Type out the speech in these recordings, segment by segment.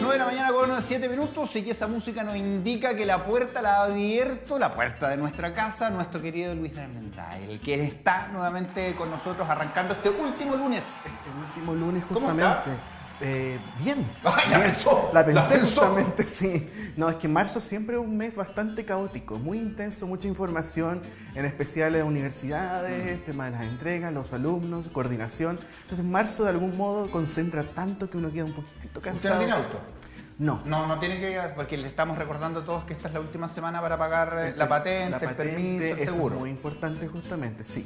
9 de la mañana con 7 minutos y que esa música nos indica que la puerta la ha abierto, la puerta de nuestra casa, nuestro querido Luis Armendáriz, el que está nuevamente con nosotros arrancando este último lunes. Este último lunes justamente. ¿Cómo está? Bien. Ay, la pensó. La pensé La pensó. justamente, sí. No, es que marzo siempre es un mes bastante caótico, muy intenso, mucha información, en especial en universidades, tema de las entregas, los alumnos, coordinación. Entonces marzo de algún modo concentra tanto que uno queda un poquitito cansado. ¿Usted no tiene auto? No. No tiene que, porque le estamos recordando a todos que esta es la última semana para pagar la patente, el permiso, el eso seguro. es muy importante justamente, sí.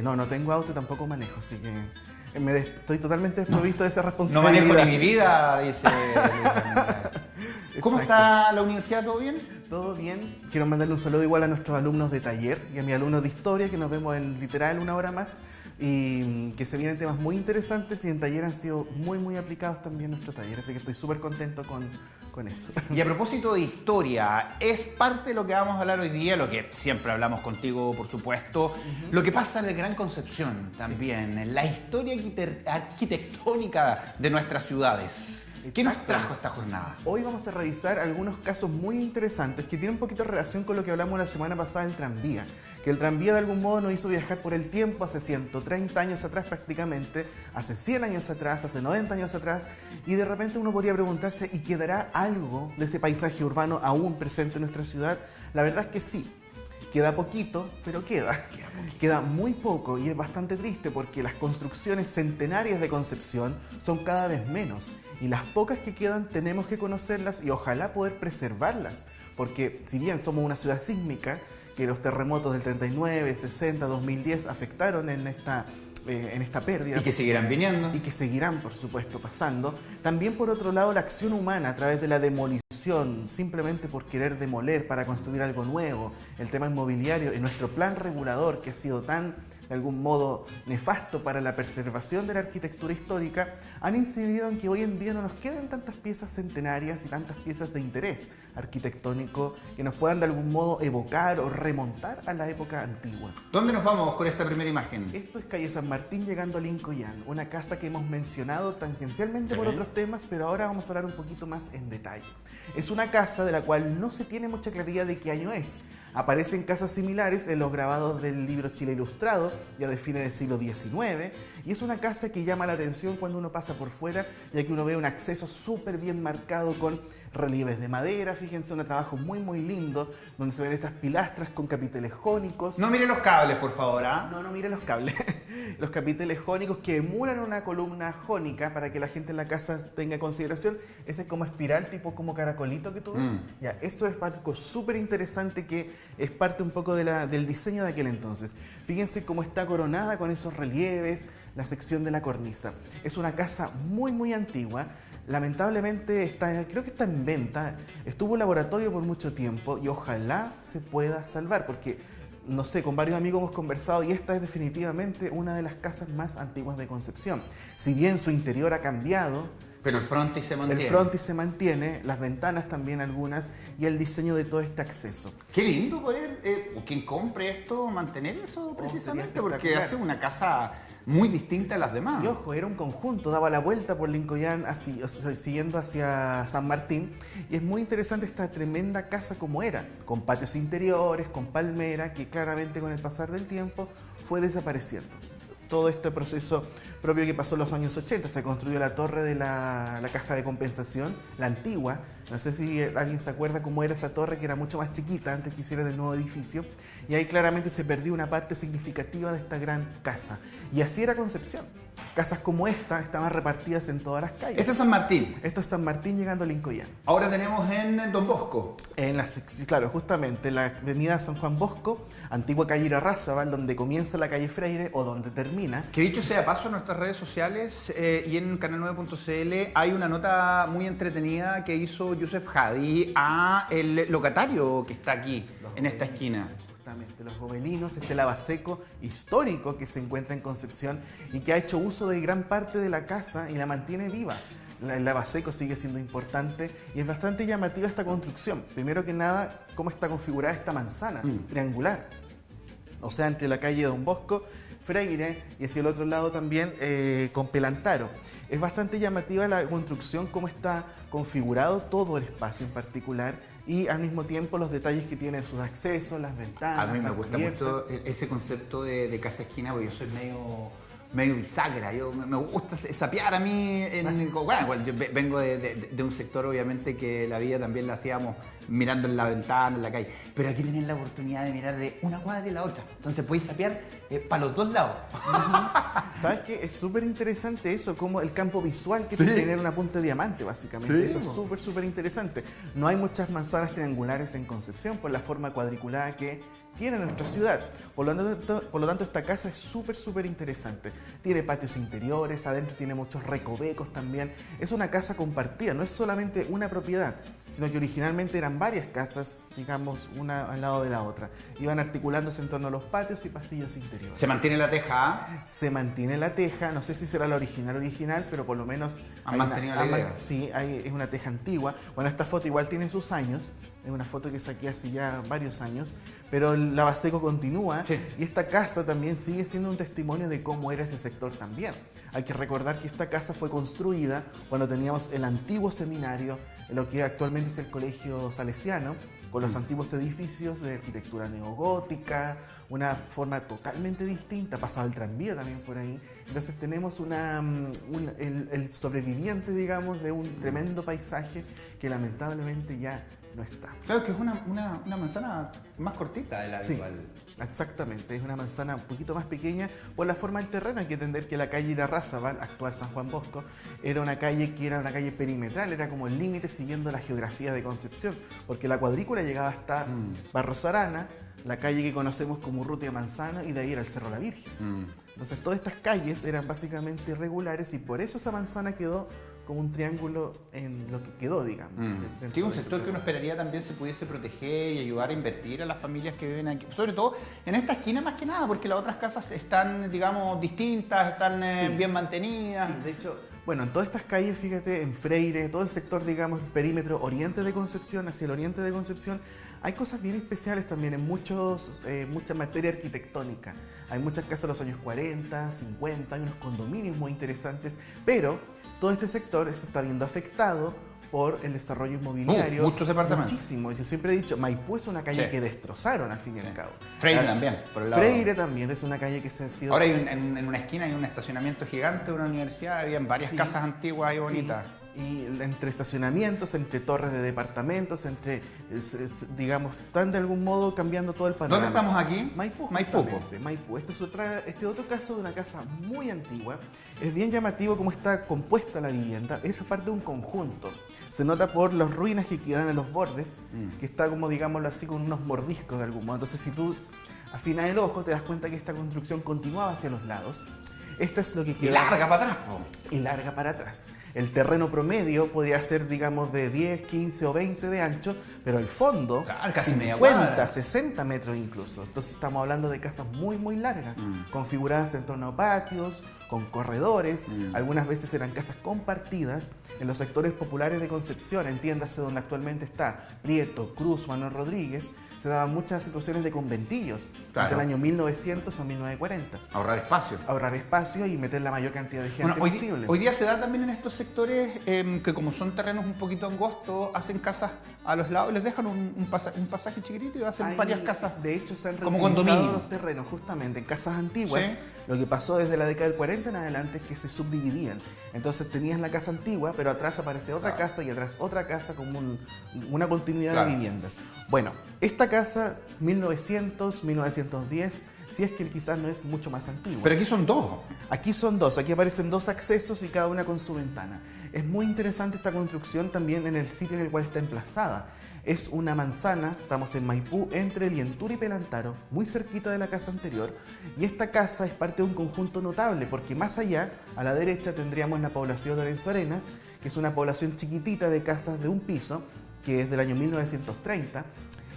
No tengo auto y tampoco manejo, así que estoy totalmente desprovisto de esa No responsabilidad. manejo ni mi vida, dice Luis Armendáriz. ¿Cómo está la universidad? ¿Todo bien? Todo bien. Quiero mandarle un saludo igual a nuestros alumnos de taller y a mis alumnos de historia, que nos vemos en literal una hora más, y que se vienen temas muy interesantes y en taller han sido muy aplicados también nuestros talleres, así que estoy súper contento con eso. Y a propósito de historia, es parte de lo que vamos a hablar hoy día, lo que siempre hablamos contigo, por supuesto, lo que pasa en el Gran Concepción también, la historia arquitectónica de nuestras ciudades. ¿Qué nos trajo esta jornada? Hoy vamos a revisar algunos casos muy interesantes que tienen un poquito de relación con lo que hablamos la semana pasada del tranvía. Que el tranvía de algún modo nos hizo viajar por el tiempo hace 130 años atrás prácticamente, hace 100 años atrás, hace 90 años atrás, y de repente uno podría preguntarse, ¿y quedará algo de ese paisaje urbano aún presente en nuestra ciudad? La verdad es que sí. Queda poquito, pero queda. Queda muy poco y es bastante triste porque las construcciones centenarias de Concepción son cada vez menos. Y las pocas que quedan tenemos que conocerlas y ojalá poder preservarlas. Porque si bien somos una ciudad sísmica, que los terremotos del 39, 60, 2010 afectaron en esta pérdida. Y que seguirán viniendo. Y que seguirán, por supuesto, pasando. También, por otro lado, la acción humana a través de la demolición, simplemente por querer demoler para construir algo nuevo, el tema inmobiliario y nuestro plan regulador que ha sido tan, de algún modo, nefasto para la preservación de la arquitectura histórica, han incidido en que hoy en día no nos queden tantas piezas centenarias y tantas piezas de interés arquitectónico que nos puedan de algún modo evocar o remontar a la época antigua. ¿Dónde nos vamos con esta primera imagen? Esto es calle San Martín llegando a Lincoln, una casa que hemos mencionado tangencialmente por otros temas, pero ahora vamos a hablar un poquito más en detalle. Es una casa de la cual no se tiene mucha claridad de qué año es. Aparecen casas similares en los grabados del libro Chile Ilustrado, ya de fines del siglo XIX, y es una casa que llama la atención cuando uno pasa por fuera, ya que uno ve un acceso súper bien marcado con relieves de madera, fíjense, un trabajo muy lindo, donde se ven estas pilastras con capiteles jónicos. No mire los cables, por favor, ¿ah? No mire los cables. Los capiteles jónicos que emulan una columna jónica para que la gente en la casa tenga consideración. Ese como espiral, tipo como caracolito que tú ves. Ya, eso es algo súper interesante que es parte un poco del diseño de aquel entonces. Fíjense cómo está coronada con esos relieves, la sección de la cornisa. Es una casa muy antigua. Lamentablemente creo que está en venta. Estuvo en laboratorio por mucho tiempo y ojalá se pueda salvar porque, no sé, con varios amigos hemos conversado y esta es definitivamente una de las casas más antiguas de Concepción. Si bien su interior ha cambiado, pero el frontis se mantiene. El frontis se mantiene, las ventanas también algunas y el diseño de todo este acceso. Qué lindo poder, quien compre esto, mantener eso precisamente, porque hace una casa muy distinta a las demás. Y ojo, era un conjunto, daba la vuelta por Lincoln así, siguiendo hacia San Martín, y es muy interesante esta tremenda casa como era, con patios interiores, con palmera, que claramente con el pasar del tiempo fue desapareciendo. Todo este proceso propio que pasó en los años 80, se construyó la torre de la caja de compensación, la antigua. No sé si alguien se acuerda cómo era esa torre, que era mucho más chiquita antes que hicieran el nuevo edificio, y ahí claramente se perdió una parte significativa de esta gran casa. Y así era Concepción. Casas como esta estaban repartidas en todas las calles. Esto es San Martín. Esto es San Martín llegando a Lincoln. Ahora tenemos en Don Bosco. Claro, justamente en la avenida San Juan Bosco, antigua calle Irarrázaval, donde comienza la calle Freire o donde termina. Que dicho sea paso, en nuestras redes sociales y en canal9.cl hay una nota muy entretenida que hizo Yusef Hadi a el locatario que está aquí, en esta esquina. Justamente, los gobelinos, este lavaseco histórico que se encuentra en Concepción y que ha hecho uso de gran parte de la casa y la mantiene viva. El lavaseco sigue siendo importante y es bastante llamativa esta construcción. Primero que nada, cómo está configurada esta manzana triangular. O sea, entre la calle Don Bosco Freire, y hacia el otro lado también con Pelantaro. Es bastante llamativa la construcción, cómo está configurado todo el espacio en particular y al mismo tiempo los detalles que tienen sus accesos, las ventanas. A mí me gusta mucho ese concepto de casa esquina, porque yo soy medio bisagra, me gusta sapear a mí, bueno, yo vengo de un sector obviamente que la vida también la hacíamos mirando en la ventana, en la calle, pero aquí tenés la oportunidad de mirar de una cuadra y la otra, entonces podéis sapear para los dos lados. ¿Sabes qué? Es súper interesante eso, como el campo visual que tiene tener una punta de diamante, básicamente. Sí. Eso es súper interesante. No hay muchas manzanas triangulares en Concepción por la forma cuadriculada que tiene nuestra ciudad. Por lo tanto, esta casa es súper interesante. Tiene patios interiores, adentro tiene muchos recovecos también. Es una casa compartida, no es solamente una propiedad, sino que originalmente eran varias casas, digamos, una al lado de la otra. Iban articulándose en torno a los patios y pasillos interiores. ¿Se mantiene la teja? Se mantiene la teja, no sé si será la original, pero por lo menos... Han mantenido la idea. Sí, es una teja antigua. Bueno, esta foto igual tiene sus años, es una foto que saqué hace ya varios años, pero la Baseco continúa, sí. Y esta casa también sigue siendo un testimonio de cómo era ese sector también. Hay que recordar que esta casa fue construida cuando teníamos el antiguo seminario, en lo que actualmente es el Colegio Salesiano, con los antiguos edificios de arquitectura neogótica, una forma totalmente distinta, pasaba el tranvía también por ahí. Entonces tenemos el sobreviviente, digamos, de un tremendo paisaje que lamentablemente ya no está. Claro que es una manzana más cortita de la habitual. Sí, exactamente, es una manzana un poquito más pequeña por la forma del terreno. Hay que entender que la calle Irarrázaval, actual San Juan Bosco, era una calle perimetral, era como el límite siguiendo la geografía de Concepción, porque la cuadrícula llegaba hasta Barros Arana, la calle que conocemos como Urrutia Manzana, y de ahí era el Cerro La Virgen. Entonces todas estas calles eran básicamente irregulares y por eso esa manzana quedó como un triángulo en lo que quedó, digamos. Sí, un sector que uno esperaría también se pudiese proteger y ayudar a invertir a las familias que viven aquí, sobre todo en esta esquina más que nada, porque las otras casas están, digamos, distintas, están bien mantenidas. Sí, de hecho, bueno, en todas estas calles, fíjate, en Freire, todo el sector, digamos, perímetro oriente de Concepción, hacia el oriente de Concepción, hay cosas bien especiales también en mucha materia arquitectónica. Hay muchas casas de los años 40, 50, hay unos condominios muy interesantes, pero todo este sector se está viendo afectado por el desarrollo inmobiliario. Muchos departamentos. Muchísimo. Yo siempre he dicho, Maipú es una calle que destrozaron al fin y al cabo. Freire también, por el lado. Freire también es una calle que se ha sido... Ahora en una esquina hay un estacionamiento gigante de una universidad, habían varias casas antiguas y bonitas. Y entre estacionamientos, entre torres de departamentos, digamos, están de algún modo cambiando todo el panorama. ¿Dónde estamos aquí? Maipú. Maipú. Este otro caso de una casa muy antigua. Es bien llamativo cómo está compuesta la vivienda. Es parte de un conjunto. Se nota por las ruinas que quedan en los bordes, que está como, digámoslo así, con unos mordiscos de algún modo. Entonces, si tú afinas el ojo, te das cuenta que esta construcción continuaba hacia los lados. Esta es lo que queda. Y larga para atrás, Y larga para atrás. El terreno promedio podría ser, digamos, de 10, 15 o 20 de ancho, pero el fondo, casi 50, 60 metros incluso. Entonces estamos hablando de casas muy largas, configuradas en torno a patios, con corredores. Algunas veces eran casas compartidas en los sectores populares de Concepción, entiéndase donde actualmente está Prieto, Cruz, Manuel Rodríguez. Se daban muchas situaciones de conventillos, entre el año 1900 a 1940. Ahorrar espacio. Ahorrar espacio y meter la mayor cantidad de gente posible. Hoy día se da también en estos sectores que, como son terrenos un poquito angostos, hacen casas a los lados, les dejan un pasaje chiquitito y hacen varias casas. De hecho, se han como reutilizado los terrenos justamente en casas antiguas. ¿Sí? Lo que pasó desde la década del 40 en adelante es que se subdividían. Entonces tenías la casa antigua, pero atrás aparece otra casa y atrás otra casa, como una continuidad de viviendas. Bueno, esta casa, 1900, 1910, si es que quizás no es mucho más antigua. Pero aquí son dos. Aquí son dos, aquí aparecen dos accesos y cada una con su ventana. Es muy interesante esta construcción también en el sitio en el cual está emplazada. Es una manzana, estamos en Maipú, entre Lientura y Pelantaro, muy cerquita de la casa anterior. Y esta casa es parte de un conjunto notable, porque más allá, a la derecha, tendríamos la población de Lorenzo Arenas, que es una población chiquitita de casas de un piso, que es del año 1930.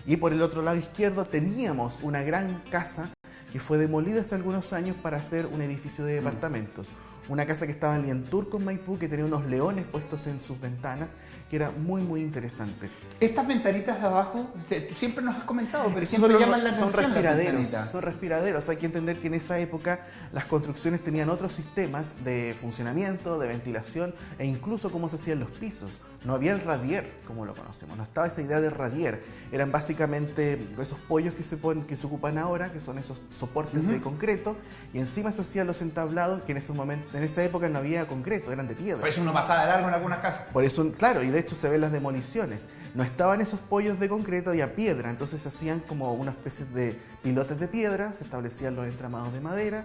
Y por el otro lado izquierdo teníamos una gran casa que fue demolida hace algunos años para hacer un edificio de departamentos. una casa que estaba en Lienturco, en Maipú, que tenía unos leones puestos en sus ventanas, que era muy, muy interesante. Estas ventanitas de abajo, tú siempre nos has comentado, pero Son siempre llaman la atención son respiraderos, las ventanitas. son respiraderos. Hay que entender que en esa época las construcciones tenían otros sistemas de funcionamiento, de ventilación e incluso cómo se hacían los pisos. No había el radier, como lo conocemos, no estaba esa idea de radier. Eran básicamente esos pollos que se ocupan ahora, que son esos soportes de concreto, y encima se hacían los entablados, que en esa época no había concreto, eran de piedra. Por eso uno pasaba de largo en algunas casas. Por eso, claro, y de hecho se ven las demoliciones. No estaban esos pollos de concreto, había piedra, entonces se hacían como una especie de pilotes de piedra, se establecían los entramados de madera,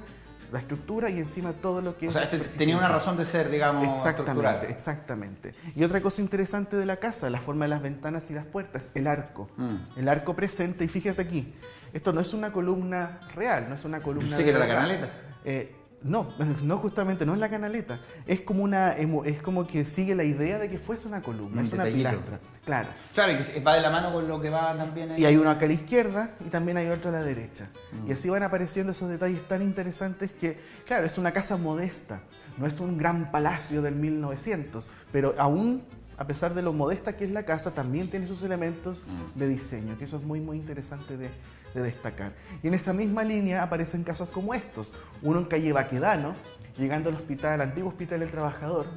la estructura y encima todo lo que... O sea, tenía una razón de ser, digamos, Exactamente, estructural. exactamente. Y otra cosa interesante de la casa, la forma de las ventanas y las puertas, el arco. El arco presente, y fíjese aquí, esto no es una columna real, no es una columna Sí, de que era la verdad. canaleta. No, no justamente, no es la canaleta. Es como que sigue la idea de que fuese una columna, Un es una detallito. pilastra. Claro. Claro, y que va de la mano con lo que va también ahí. Y hay uno acá a la izquierda y también hay otro a la derecha. Y así van apareciendo esos detalles tan interesantes que, claro, es una casa modesta, no es un gran palacio del 1900, pero aún, a pesar de lo modesta que es la casa, también tiene sus elementos de diseño, que eso es muy, muy interesante de destacar. Y en esa misma línea aparecen casos como estos. Uno en calle Baquedano, llegando al hospital, al antiguo Hospital del Trabajador,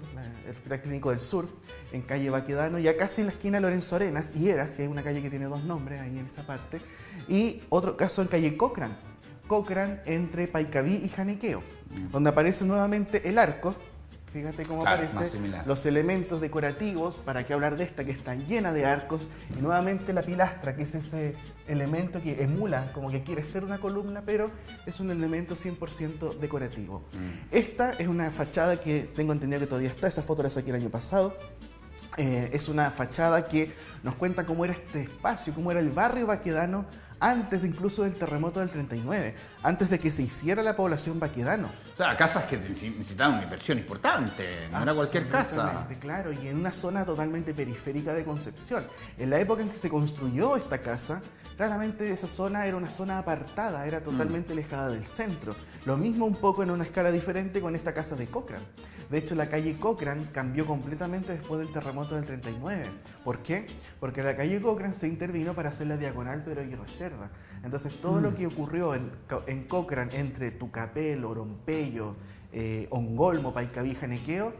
el Hospital Clínico del Sur, en calle Baquedano, ya casi en la esquina de Lorenzo Arenas y Heras, que hay una calle que tiene dos nombres ahí en esa parte. Y otro caso en calle Cochrane, entre Paicaví y Janiqueo, donde aparece nuevamente el arco. Fíjate cómo Claro, más aparecen similar. los elementos decorativos, para qué hablar de esta que está llena de arcos, y nuevamente la pilastra, que es ese elemento que emula, como que quiere ser una columna, pero es un elemento 100% decorativo. Esta es una fachada que tengo entendido que todavía está, esa foto la saqué el año pasado. Es una fachada que nos cuenta cómo era este espacio, cómo era el barrio baquedano antes incluso del terremoto del 39, antes de que se hiciera la población baquedano. O sea, casas que necesitaban una inversión importante, no era cualquier casa. Absolutamente, claro, y en una zona totalmente periférica de Concepción. En la época en que se construyó esta casa, claramente esa zona era una zona apartada, era totalmente alejada del centro. Lo mismo un poco en una escala diferente con esta casa de Cochrane. De hecho, la calle Cochrane cambió completamente después del terremoto del 39. ¿Por qué? Porque la calle Cochrane se intervino para hacer la diagonal Pedro Aguirre Cerda. Entonces, todo lo que ocurrió en Cochrane entre Tucapel, Orompello, Ongolmo, Paicaví, Janequeo,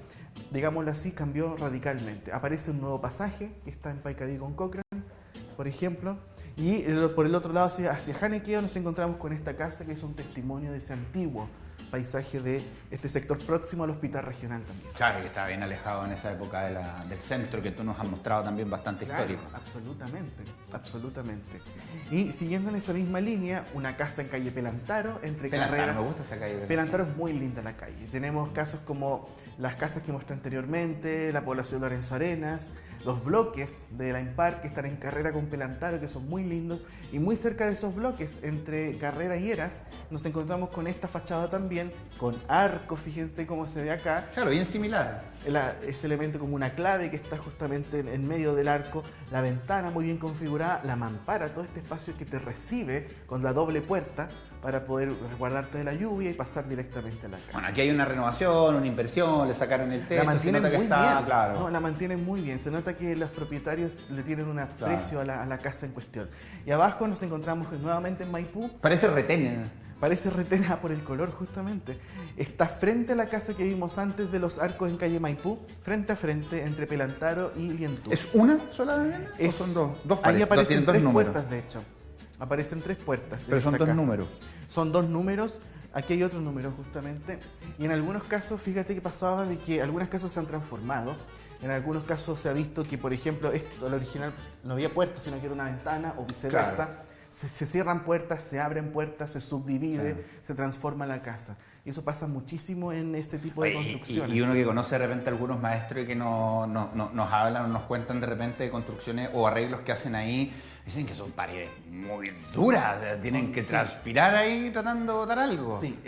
digámoslo así, cambió radicalmente. Aparece un nuevo pasaje que está en Paicaví con Cochrane, por ejemplo, y por el otro lado, hacia Janequeo, nos encontramos con esta casa que es un testimonio de ese antiguo paisaje de este sector próximo al hospital regional también. Claro, que estaba bien alejado en esa época del centro, que tú nos has mostrado también bastante Claro, histórico. absolutamente, absolutamente. Y siguiendo en esa misma línea, una casa en calle Pelantaro, entre Pelantaro, carreras. me gusta esa calle. Pelantaro es muy linda la calle. Tenemos casos como las casas que mostré anteriormente, la población de Lorenzo Arenas, los bloques de la Impar que están en carrera con Pelantaro, que son muy lindos. Y muy cerca de esos bloques, entre Carrera y Heras, nos encontramos con esta fachada también, con arcos, fíjense cómo se ve acá. Claro, bien similar. Ese elemento como una clave que está justamente en medio del arco, la ventana muy bien configurada, la mampara, todo este espacio que te recibe con la doble puerta para poder resguardarte de la lluvia y pasar directamente a la casa. Bueno, aquí hay una renovación, una inversión, le sacaron el techo, La mantienen se nota muy que está, bien. claro. No, la mantienen muy bien. Se nota que los propietarios le tienen un aprecio a la casa en cuestión. Y abajo nos encontramos nuevamente en Maipú. Parece retén. Parece retenida por el color, justamente. Está frente a la casa que vimos antes de los arcos en calle Maipú, frente a frente, entre Pelantaro y Lientú. ¿Es una sola vivienda? ¿O son dos? Dos Ahí pares, aparecen tienen dos tres números. puertas, de hecho. Aparecen tres puertas. Pero en son esta dos casa. números. Son dos números. Aquí hay otro número, justamente. Y en algunos casos, fíjate que pasaba de que algunas casas se han transformado. En algunos casos se ha visto que, por ejemplo, esto, al original, no había puertas, sino que era una ventana, o viceversa. Claro. Se cierran puertas, se abren puertas, se subdivide, Claro. se transforma la casa. Y eso pasa muchísimo en este tipo de construcciones. Y uno que conoce de repente a algunos maestros y que nos hablan o nos cuentan de repente de construcciones o arreglos que hacen ahí, dicen que son paredes muy duras, tienen que transpirar ahí tratando de botar algo. Sí,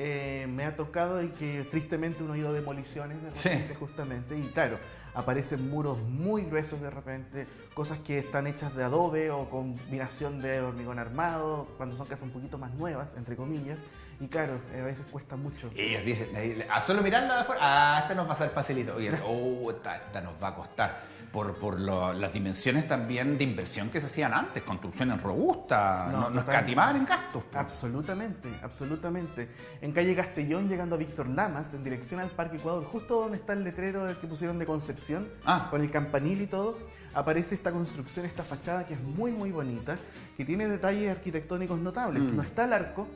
me ha tocado y que tristemente uno ha ido a demoliciones de repente, justamente, y claro, aparecen muros muy gruesos de repente, cosas que están hechas de adobe o combinación de hormigón armado, cuando son casas un poquito más nuevas, entre comillas, Y claro, a veces cuesta mucho. Y ellos dicen, a solo mirarla de afuera, esta nos va a ser facilito. Oye, esta nos va a costar. Por las dimensiones también de inversión que se hacían antes, construcciones robustas, no escatimaban en gastos. Absolutamente, absolutamente. En calle Castellón, llegando a Víctor Lamas, en dirección al Parque Ecuador, justo donde está el letrero del que pusieron de Concepción, con el campanil y todo, aparece esta construcción, esta fachada que es muy muy bonita, que tiene detalles arquitectónicos notables. No está el arco,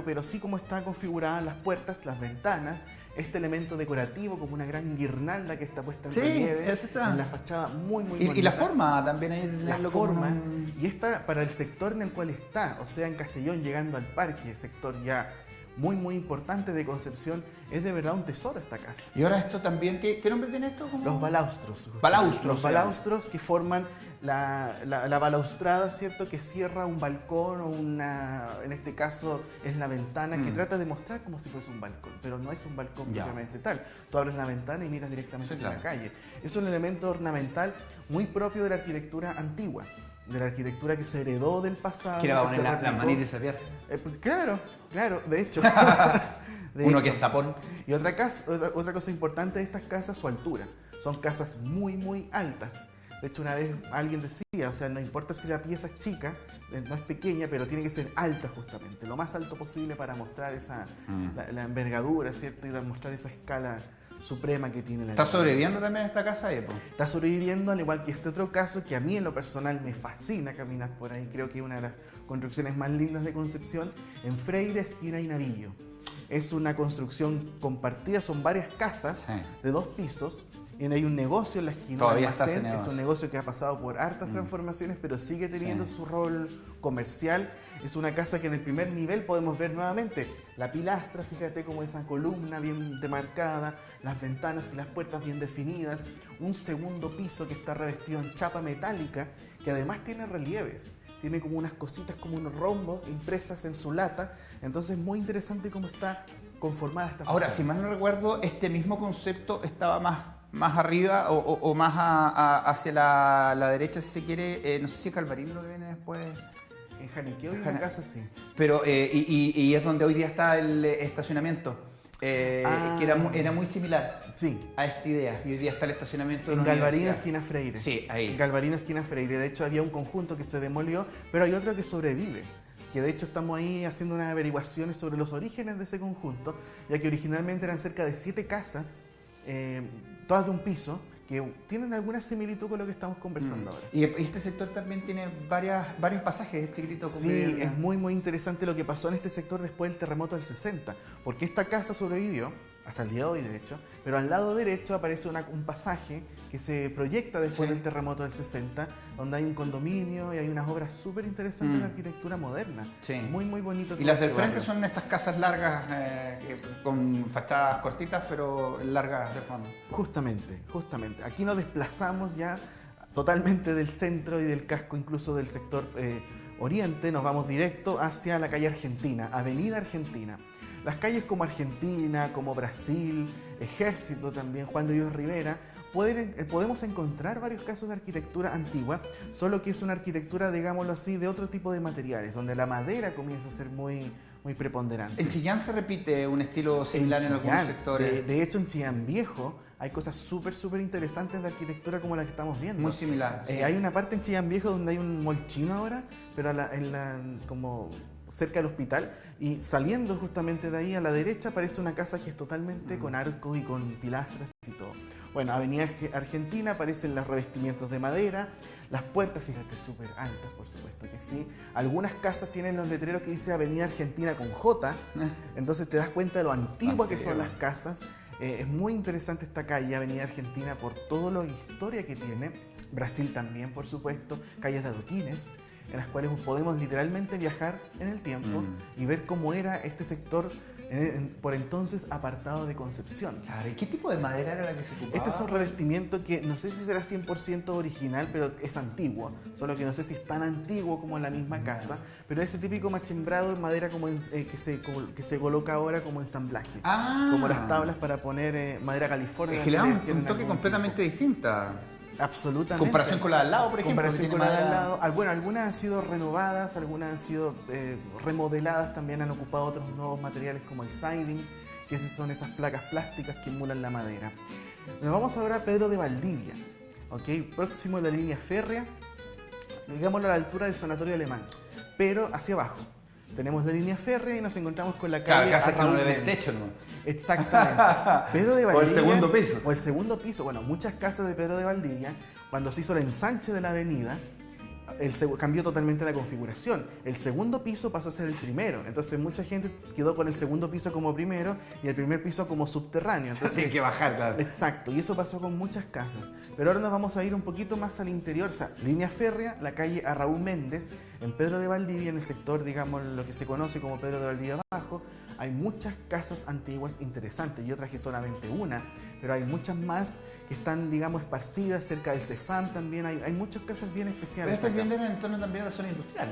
pero sí como están configuradas las puertas, las ventanas, este elemento decorativo como una gran guirnalda que está puesta en relieve en la fachada, muy muy bonita. Y la forma también hay la forma, y esta para el sector en el cual está, o sea en Castellón llegando al parque, sector ya muy muy importante de Concepción, es de verdad un tesoro esta casa. Y ahora esto también, ¿qué nombre tiene esto? Los balaustros. Los balaustros que forman la balaustrada, ¿cierto? Que cierra un balcón o en este caso es la ventana, que trata de mostrar como si fuese un balcón, pero no es un balcón propiamente tal. Tú abres la ventana y miras directamente hacia la calle. Es un elemento ornamental muy propio de la arquitectura antigua, de la arquitectura que se heredó del pasado. ¿Quién va a poner la manita y se pierde? Claro, de hecho. Que es sapón. Y otra cosa importante de estas casas, su altura. Son casas muy, muy altas. De hecho, una vez alguien decía, o sea, no importa si la pieza es chica, no es pequeña, pero tiene que ser alta justamente, lo más alto posible para mostrar la envergadura, ¿cierto? Y mostrar esa escala suprema que tiene la ¿Está sobreviviendo también esta casa, Epo? Está sobreviviendo, al igual que este otro caso, que a mí en lo personal me fascina caminar por ahí. Creo que es una de las construcciones más lindas de Concepción, en Freire, esquina y Navillo. Es una construcción compartida, son varias casas de 2 pisos. Y hay un negocio en la esquina. Todavía está ese negocio. Es un negocio que ha pasado por hartas transformaciones, pero sigue teniendo su rol comercial. Es una casa que en el primer nivel podemos ver nuevamente la pilastra, fíjate como esa columna bien demarcada, las ventanas y las puertas bien definidas, un segundo piso que está revestido en chapa metálica, que además tiene relieves. Tiene como unas cositas, como unos rombos impresas en su lata. Entonces muy interesante cómo está conformada esta fachada. Ahora, si mal no recuerdo, este mismo concepto estaba más arriba o más hacia la derecha, si se quiere. No sé si es Calvarino lo que viene después. En Janiqueo y una casa sí. Pero, y es donde hoy día está el estacionamiento. Que era muy similar a esta idea. Y hoy día está el estacionamiento en Galvarino, esquina Freire. Sí, ahí. En Galvarino, esquina Freire. De hecho, había un conjunto que se demolió, pero hay otro que sobrevive. Que de hecho estamos ahí haciendo unas averiguaciones sobre los orígenes de ese conjunto, ya que originalmente eran cerca de 7 casas, todas de un piso, que tienen alguna similitud con lo que estamos conversando ahora. Y este sector también tiene varios pasajes chiquititos. Sí, es muy muy interesante lo que pasó en este sector después del terremoto del 60, porque esta casa sobrevivió, hasta el día de hoy de hecho, pero al lado derecho aparece un pasaje que se proyecta después del terremoto del 60, donde hay un condominio y hay unas obras súper interesantes de arquitectura moderna. Sí. Muy muy bonito. Y las del frente son estas casas largas, con fachadas cortitas, pero largas de fondo. Justamente. Aquí nos desplazamos ya totalmente del centro y del casco, incluso del sector oriente, nos vamos directo hacia la calle Argentina, Avenida Argentina. Las calles como Argentina, como Brasil, Ejército también, Juan de Dios Rivera, podemos encontrar varios casos de arquitectura antigua, solo que es una arquitectura, digámoslo así, de otro tipo de materiales, donde la madera comienza a ser muy preponderante. ¿En Chillán se repite un estilo similar en algunos sectores? De hecho, en Chillán Viejo hay cosas súper interesantes de arquitectura como la que estamos viendo. Muy similar. Sí. Hay una parte en Chillán Viejo donde hay un molchino ahora, pero como cerca del hospital, y saliendo justamente de ahí a la derecha aparece una casa que es totalmente con arcos y con pilastras y todo. Bueno, Avenida Argentina aparecen los revestimientos de madera, las puertas, fíjate, súper altas, por supuesto que sí. Algunas casas tienen los letreros que dice Avenida Argentina con J, entonces te das cuenta de lo antigua que son las casas. Es muy interesante esta calle, Avenida Argentina, por toda la historia que tiene. Brasil también, por supuesto, calles de adoquines, en las cuales podemos literalmente viajar en el tiempo y ver cómo era este sector por entonces apartado de Concepción. Claro, ¿y qué tipo de madera era la que se ocupaba? Este es un revestimiento que no sé si será 100% original, pero es antiguo. Solo que no sé si es tan antiguo como la misma casa, pero ese típico machembrado en madera como que se coloca ahora como ensamblaje. Como las tablas para poner madera California. Es que le da un toque completamente distinta. Absolutamente. Comparación con la de al lado, por ejemplo. Comparación con la de al lado. Bueno, algunas han sido renovadas, algunas han sido remodeladas, también han ocupado otros nuevos materiales como el siding, que son esas placas plásticas que emulan la madera. Nos vamos ahora a Pedro de Valdivia, ¿okay? Próximo de la línea férrea, digámoslo a la altura del Sanatorio Alemán, pero hacia abajo. Tenemos la línea férrea y nos encontramos con la calle. Claro, que no le ve el techo, ¿no? Exactamente. Pedro de Valdivia. O el segundo piso. O el segundo piso. Bueno, muchas casas de Pedro de Valdivia, cuando se hizo el ensanche de la avenida, cambió totalmente la configuración. El segundo piso pasó a ser el primero. Entonces mucha gente quedó con el segundo piso como primero y el primer piso como subterráneo. Entonces hay que bajar, claro. Exacto, y eso pasó con muchas casas. Pero ahora nos vamos a ir un poquito más al interior, o sea, línea férrea, la calle a Raúl Méndez, en Pedro de Valdivia, en el sector, digamos, lo que se conoce como Pedro de Valdivia Abajo. Hay muchas casas antiguas interesantes. Yo traje solamente una, pero hay muchas más que están, digamos, esparcidas cerca del Cefam también. Hay muchas casas bien especiales. Pero estas vienen en entorno también de la zona industrial.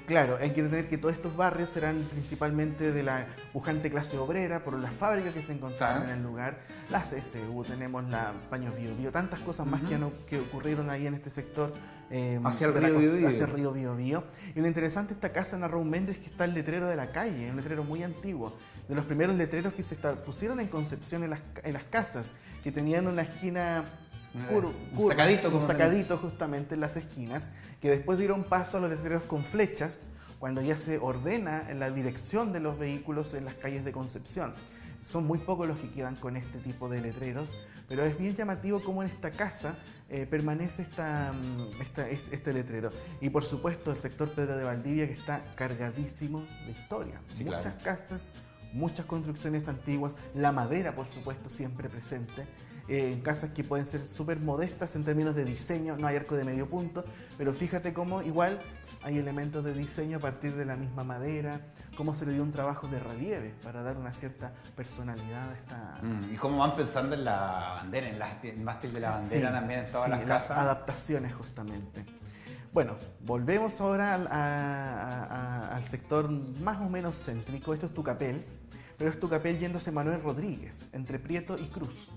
Claro, hay que entender que todos estos barrios serán principalmente de la pujante clase obrera, por las fábricas que se encontraban en el lugar, las SU, tenemos la Paños Bio Bio, tantas cosas más que ocurrieron ahí en este sector. Hacia el río Bio Bio. Hacia el río Bio Bio. Y lo interesante de esta casa en Raúl Méndez es que está el letrero de la calle, un letrero muy antiguo, de los primeros letreros que se pusieron en Concepción en las casas, que tenían una esquina... un sacadito justamente en las esquinas, que después dieron paso a los letreros con flechas cuando ya se ordena en la dirección de los vehículos en las calles de Concepción. Son muy pocos los que quedan con este tipo de letreros, pero es bien llamativo cómo en esta casa permanece este letrero. Y por supuesto el sector Pedro de Valdivia, que está cargadísimo de historia. Sí, muchas claro. casas, muchas construcciones antiguas, la madera por supuesto siempre presente. Casas que pueden ser súper modestas en términos de diseño, no hay arco de medio punto, pero fíjate cómo igual hay elementos de diseño a partir de la misma madera, cómo se le dio un trabajo de relieve para dar una cierta personalidad a esta... Y cómo van pensando en la bandera, en el mástil de la bandera Sí, también en todas sí, las casas. adaptaciones justamente. Bueno, volvemos ahora al sector más o menos céntrico. Esto es Tucapel, pero es Tucapel yéndose Manuel Rodríguez, entre Prieto y Cruz.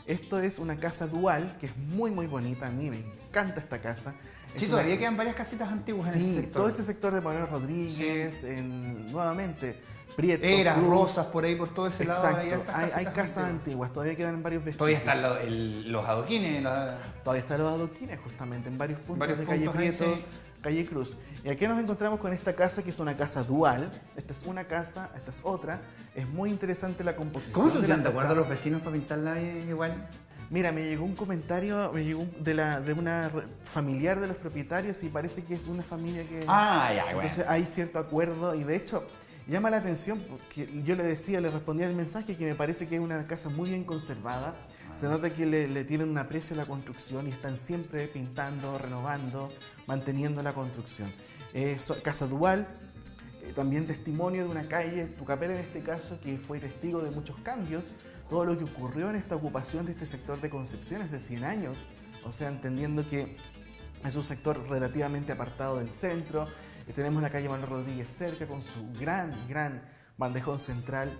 Esto es una casa dual que es muy muy bonita, a mí me encanta esta casa. Sí, todavía quedan varias casitas antiguas en ese sector. Todo ese sector de Manuel Rodríguez, nuevamente, Prieto, Eras, Cruz. Rosas, por ahí, por todo ese lado. Exacto, hay casas antiguas, todavía quedan varios vestigios. Todavía están los adoquines. Todavía están los adoquines justamente en varios puntos de calle puntos ahí, Prieto, sí. calle Cruz. Y aquí nos encontramos con esta casa que es una casa dual. Esta es una casa, esta es otra. Es muy interesante la composición. ¿Cómo se de la usan? ¿Te acuerdas fachada. los vecinos para pintarla igual? Mira, me llegó un comentario de una familiar de los propietarios y parece que es una familia que... Ah, ya, bueno. Entonces hay cierto acuerdo y de hecho llama la atención porque yo le respondía el mensaje que me parece que es una casa muy bien conservada. Se nota que le tienen un aprecio a la construcción y están siempre pintando, renovando, manteniendo la construcción. Casa dual, también testimonio de una calle, Tucapel en este caso, que fue testigo de muchos cambios, todo lo que ocurrió en esta ocupación de este sector de Concepción hace 100 años, o sea, entendiendo que es un sector relativamente apartado del centro. Tenemos la calle Manuel Rodríguez cerca con su gran bandejón central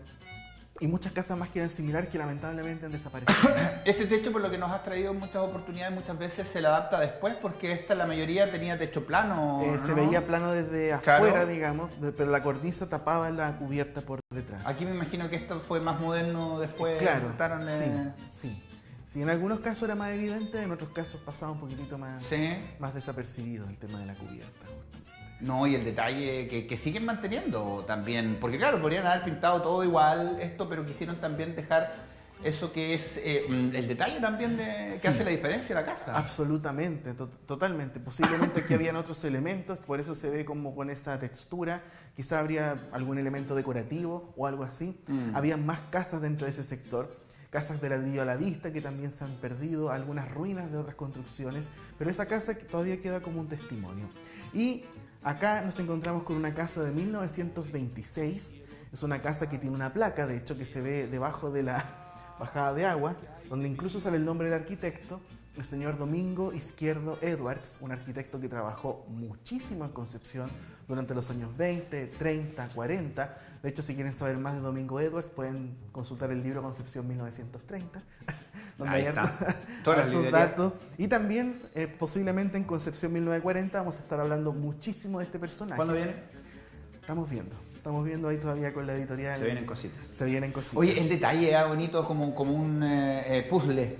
y muchas casas más que eran similares que lamentablemente han desaparecido. Este techo, por lo que nos has traído muchas oportunidades, muchas veces se le adapta después porque la mayoría tenía techo plano. ¿no? Se veía plano desde afuera, Claro. digamos, pero la cornisa tapaba la cubierta por detrás. Aquí me imagino que esto fue más moderno después. Claro, cortaron, sí. Sí, en algunos casos era más evidente, en otros casos pasaba un poquitito más, Sí. más desapercibido el tema de la cubierta. No, y el detalle que siguen manteniendo también, porque claro, podrían haber pintado todo igual esto, pero quisieron también dejar eso que es el detalle también que hace la diferencia de la casa. Absolutamente, totalmente. Posiblemente aquí habían otros elementos, por eso se ve como con esa textura. Quizá habría algún elemento decorativo o algo así. Había más casas dentro de ese sector. Casas de ladrillo a la vista que también se han perdido, algunas ruinas de otras construcciones, pero esa casa que todavía queda como un testimonio. Y acá nos encontramos con una casa de 1926, es una casa que tiene una placa, de hecho, que se ve debajo de la bajada de agua, donde incluso sale el nombre del arquitecto, el señor Domingo Izquierdo Edwards, un arquitecto que trabajó muchísimo en Concepción durante los años 20, 30, 40. De hecho, si quieren saber más de Domingo Edwards, pueden consultar el libro Concepción 1930. donde Ahí hay está. hartos, Todas las hartos librerías. datos. Y también, posiblemente en Concepción 1940, vamos a estar hablando muchísimo de este personaje. ¿Cuándo viene? Estamos viendo ahí todavía con la editorial. Se vienen cositas. Se vienen cositas. Oye, el detalle bonito como un puzzle.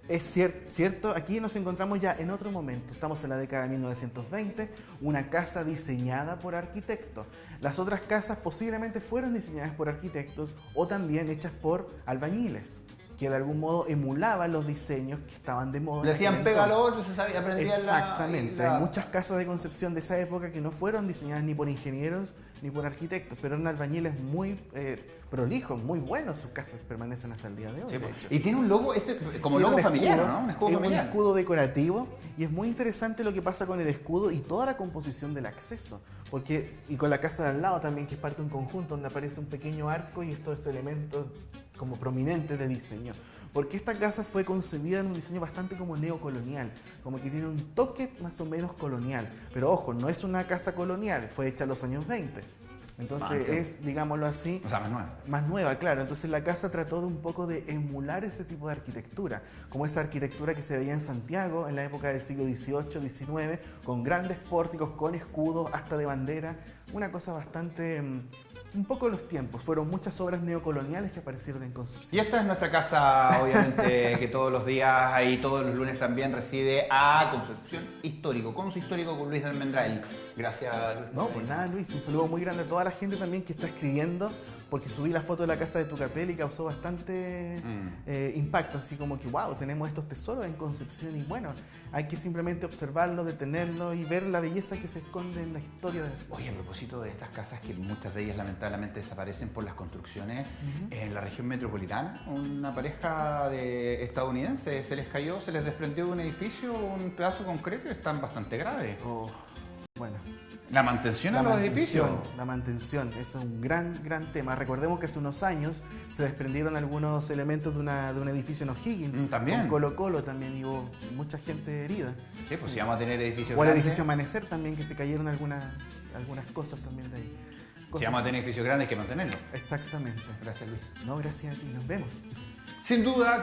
Es cierto, aquí nos encontramos ya en otro momento. Estamos en la década de 1920, una casa diseñada por arquitectos. Las otras casas posiblemente fueron diseñadas por arquitectos o también hechas por albañiles, que de algún modo emulaban los diseños que estaban de moda. Le hacían aquel pega a entonces. los otros, se sabía, aprendían Exactamente, hay muchas casas de Concepción de esa época que no fueron diseñadas ni por ingenieros ni por arquitectos, pero eran albañiles muy prolijos, muy buenos, sus casas permanecen hasta el día de hoy. Sí, de pues. hecho. Y tiene un logo, como Tiene logo un familiar, escudo, ¿no? Un escudo es familiar. un escudo decorativo y es muy interesante lo que pasa con el escudo y toda la composición del acceso. Y con la casa de al lado también, que es parte de un conjunto donde aparece un pequeño arco y estos elementos como prominentes de diseño. Porque esta casa fue concebida en un diseño bastante como neocolonial, como que tiene un toque más o menos colonial. Pero ojo, no es una casa colonial, fue hecha en los años 20. Entonces es, digámoslo así, O sea, más nueva. más nueva, claro. Entonces la casa trató de un poco de emular ese tipo de arquitectura, como esa arquitectura que se veía en Santiago en la época del siglo XVIII, XIX, con grandes pórticos, con escudos, hasta de bandera. Una cosa bastante, un poco los tiempos. Fueron muchas obras neocoloniales que aparecieron en Y Concepción. esta es nuestra casa, obviamente, que todos los días, ahí todos los lunes también recibe a Concepción Histórico, con su histórico con Luis de Almendral. Gracias, Luis. No, pues nada, Luis, un saludo muy grande a toda la gente también que está escribiendo, porque subí la foto de la casa de Tucapel y causó bastante impacto, así como que, wow, tenemos estos tesoros en Concepción y bueno, hay que simplemente observarlo, detenerlo y ver la belleza que se esconde en la historia de eso. Oye, a propósito de estas casas, que muchas de ellas lamentablemente desaparecen por las construcciones, en la región metropolitana, una pareja de estadounidenses se les cayó, se les desprendió de un edificio, un pedazo concreto y están bastante graves. Oh, bueno. La mantención a los edificios. La mantención, eso es un gran tema. Recordemos que hace unos años se desprendieron algunos elementos de un edificio en O'Higgins, también. con Colo Colo también, y hubo mucha gente herida. Sí, pues si vamos a tener edificios O el grandes, edificio Amanecer también, que se cayeron algunas cosas también de ahí. si Cosas- vamos a tener edificios grandes, hay que mantenerlos. Exactamente. Gracias, Luis. No, gracias a ti, nos vemos. Sin duda,